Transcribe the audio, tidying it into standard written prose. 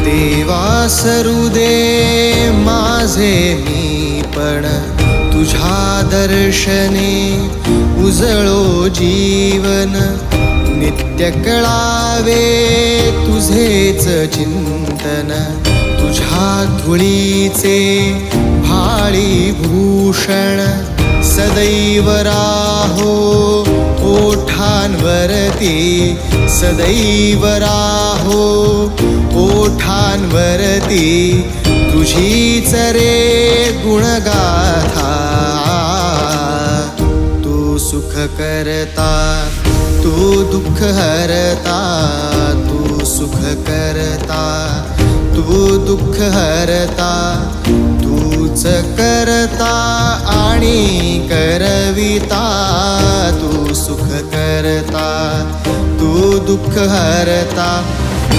देवा सरू दे माझे मी पण तुझ्या दर्शने उजळो जीवन नित्य कळावे तुझेच चिंतन तुझ्या धुळीचे भाळी भूषण सदैव राहो ओठांवरती सदैव राहो ओठांवरती तुझीच रे गुणगाथा तू सुख करता तू दुःख हरता तू सुख करता तू दुःख हरता तूच करता आणि करविता तू सुख करता तू दुःख हरता